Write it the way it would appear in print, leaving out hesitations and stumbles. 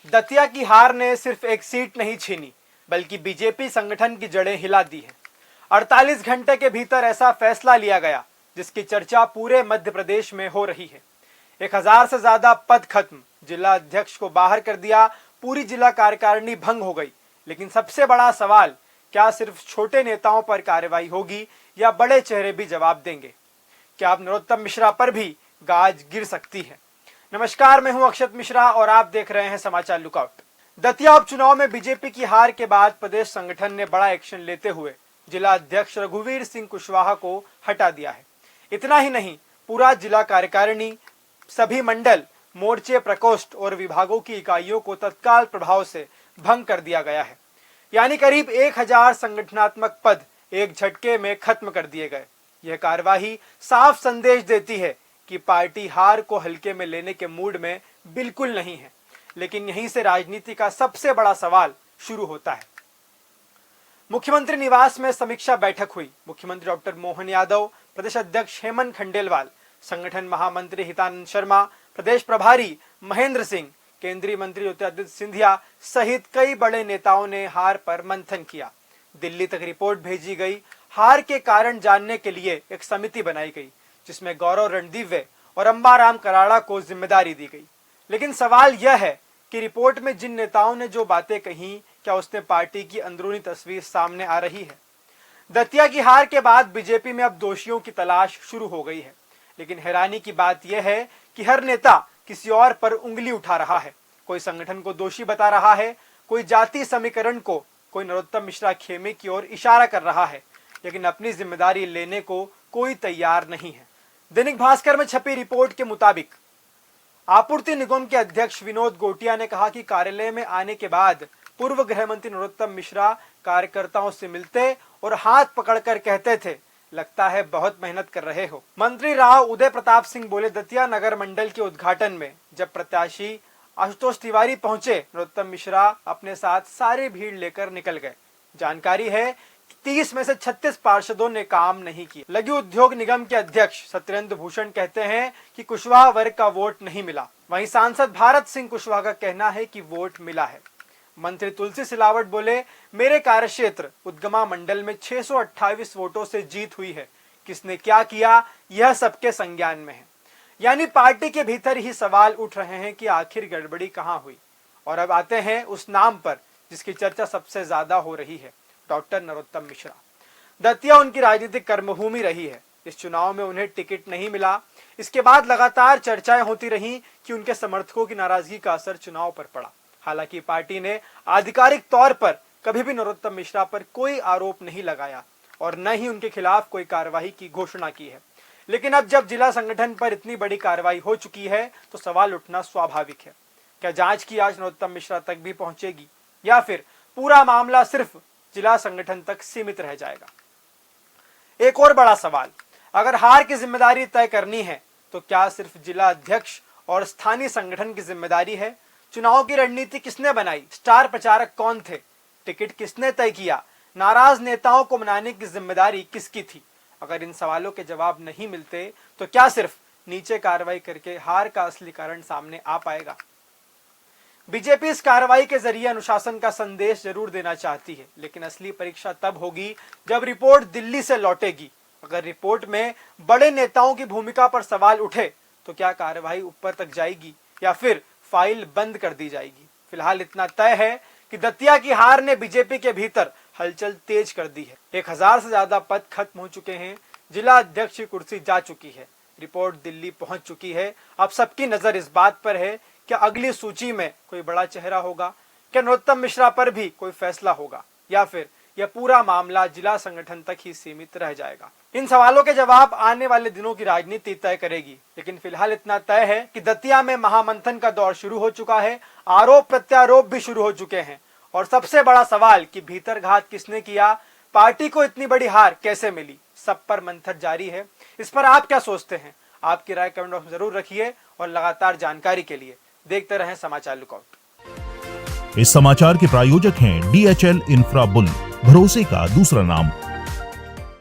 दतिया की हार ने सिर्फ एक सीट नहीं छीनी, बल्कि बीजेपी संगठन की जड़ें हिला दी है। 48 घंटे के भीतर ऐसा फैसला लिया गया जिसकी चर्चा पूरे मध्य प्रदेश में हो रही है। 1000 से ज्यादा पद खत्म, जिला अध्यक्ष को बाहर कर दिया, पूरी जिला कार्यकारिणी भंग हो गई। लेकिन सबसे बड़ा सवाल, क्या सिर्फ छोटे नेताओं पर कार्रवाई होगी या बड़े चेहरे भी जवाब देंगे? क्या अब नरोत्तम मिश्रा पर भी गाज गिर सकती है? नमस्कार, मैं हूं अक्षत मिश्रा और आप देख रहे हैं समाचार लुकआउट। दतिया उपचुनाव में बीजेपी की हार के बाद प्रदेश संगठन ने बड़ा एक्शन लेते हुए जिला अध्यक्ष रघुवीर सिंह कुशवाहा को हटा दिया है। इतना ही नहीं, पूरा जिला कार्यकारिणी, सभी मंडल, मोर्चे, प्रकोष्ठ और विभागों की इकाइयों को तत्काल प्रभाव से भंग कर दिया गया है। यानी करीब 1000 संगठनात्मक पद एक झटके में खत्म कर दिए गए। यह कार्यवाही साफ संदेश देती है कि पार्टी हार को हल्के में लेने के मूड में बिल्कुल नहीं है। लेकिन यहीं से राजनीति का सबसे बड़ा सवाल शुरू होता है। मुख्यमंत्री निवास में समीक्षा बैठक हुई। मुख्यमंत्री डॉक्टर मोहन यादव, प्रदेश अध्यक्ष हेमंत खंडेलवाल, संगठन महामंत्री हितानंद शर्मा, प्रदेश प्रभारी महेंद्र सिंह, केंद्रीय मंत्री ज्योतिरादित्य सिंधिया सहित कई बड़े नेताओं ने हार पर मंथन किया। दिल्ली तक रिपोर्ट भेजी गई। हार के कारण जानने के लिए एक समिति बनाई गई, जिसमें गौरव रणदिव्य और अंबाराम कराड़ा को जिम्मेदारी दी गई। लेकिन सवाल यह है कि रिपोर्ट में जिन नेताओं ने जो बातें कही, क्या उसने पार्टी की अंदरूनी तस्वीर सामने आ रही है? दतिया की हार के बाद बीजेपी में अब दोषियों की तलाश शुरू हो गई है। लेकिन हैरानी की बात यह है कि हर नेता किसी और पर उंगली उठा रहा है। कोई संगठन को दोषी बता रहा है, कोई जाति समीकरण को, कोई नरोत्तम मिश्रा खेमे की ओर इशारा कर रहा है, लेकिन अपनी जिम्मेदारी लेने को कोई तैयार नहीं है। दैनिक भास्कर में छपी रिपोर्ट के मुताबिक आपूर्ति निगम के अध्यक्ष विनोद गोटिया ने कहा कि कार्यालय में आने के बाद पूर्व गृह मंत्री नरोत्तम मिश्रा कार्यकर्ताओं से मिलते और हाथ पकड़कर कहते थे, लगता है बहुत मेहनत कर रहे हो। मंत्री राव उदय प्रताप सिंह बोले, दतिया नगर मंडल के उद्घाटन में जब प्रत्याशी आशुतोष तिवारी पहुंचे, नरोत्तम मिश्रा अपने साथ सारी भीड़ लेकर निकल गए। जानकारी है 30 में से 36 पार्षदों ने काम नहीं किया। लघु उद्योग निगम के अध्यक्ष सत्येंद्र भूषण कहते हैं कि कुशवाहा वर्ग का वोट नहीं मिला। वहीं सांसद भारत सिंह कुशवाहा का कहना है कि वोट मिला है। मंत्री तुलसी सिलावट बोले, मेरे कार्यक्षेत्र उद्गमा मंडल में 628 वोटों से जीत हुई है। किसने क्या किया, यह सबके संज्ञान में है। यानी पार्टी के भीतर ही सवाल उठ रहे हैं कि आखिर गड़बड़ी कहां हुई। और अब आते हैं उस नाम पर जिसकी चर्चा सबसे ज्यादा हो रही है, डॉक्टर नरोत्तम मिश्रा। दतिया उनकी राजनीतिक कर्मभूमि रही है। इस चुनाव में उन्हें टिकट नहीं मिला। इसके बाद लगातार चर्चाएं होती रही कि उनके समर्थकों की नाराजगी का असर चुनाव पर पड़ा। हालांकि पार्टी ने आधिकारिक तौर पर कभी भी नरोत्तम मिश्रा पर कोई आरोप नहीं लगाया और न ही उनके खिलाफ कोई कार्रवाई की घोषणा की है। लेकिन अब जब जिला संगठन पर इतनी बड़ी कार्रवाई हो चुकी है तो सवाल उठना स्वाभाविक है। क्या जांच की आज नरोत्तम मिश्रा तक भी पहुंचेगी या फिर पूरा मामला सिर्फ जिला संगठन तक सीमित रह जाएगा? एक और बड़ा सवाल, अगर हार की जिम्मेदारी तय करनी है तो क्या सिर्फ जिला अध्यक्ष और स्थानीय संगठन की जिम्मेदारी है? चुनाव की रणनीति किसने बनाई? स्टार प्रचारक कौन थे? टिकट किसने तय किया? नाराज नेताओं को मनाने की जिम्मेदारी किसकी थी? अगर इन सवालों के जवाब नहीं मिलते तो क्या सिर्फ नीचे कार्रवाई करके हार का असली कारण सामने आ पाएगा? बीजेपी इस कार्रवाई के जरिए अनुशासन का संदेश जरूर देना चाहती है, लेकिन असली परीक्षा तब होगी जब रिपोर्ट दिल्ली से लौटेगी। अगर रिपोर्ट में बड़े नेताओं की भूमिका पर सवाल उठे तो क्या कार्रवाई ऊपर तक जाएगी या फिर फाइल बंद कर दी जाएगी? फिलहाल इतना तय है कि दतिया की हार ने बीजेपी के भीतर हलचल तेज कर दी है। 1000 से ज्यादा पद खत्म हो चुके हैं। जिला अध्यक्ष की कुर्सी जा चुकी है। रिपोर्ट दिल्ली पहुंच चुकी है। अब सबकी नजर इस बात पर है क्या अगली सूची में कोई बड़ा चेहरा होगा? क्या नरोत्तम मिश्रा पर भी कोई फैसला होगा या फिर यह पूरा मामला जिला संगठन तक ही सीमित रह जाएगा? इन सवालों के जवाब आने वाले दिनों की राजनीति तय करेगी। लेकिन फिलहाल इतना तय है कि दतिया में महामंथन का दौर शुरू हो चुका है। आरोप प्रत्यारोप भी शुरू हो चुके हैं और सबसे बड़ा सवाल कि भीतरघात किसने किया, पार्टी को इतनी बड़ी हार कैसे मिली, सब पर मंथन जारी है। इस पर आप क्या सोचते हैं? आपकी राय कमेंट बॉक्स में जरूर रखिए और लगातार जानकारी के लिए देखते रहें समाचार लुकआउट। इस समाचार के प्रायोजक हैं DHL इंफ्रा बुल, भरोसे का दूसरा नाम।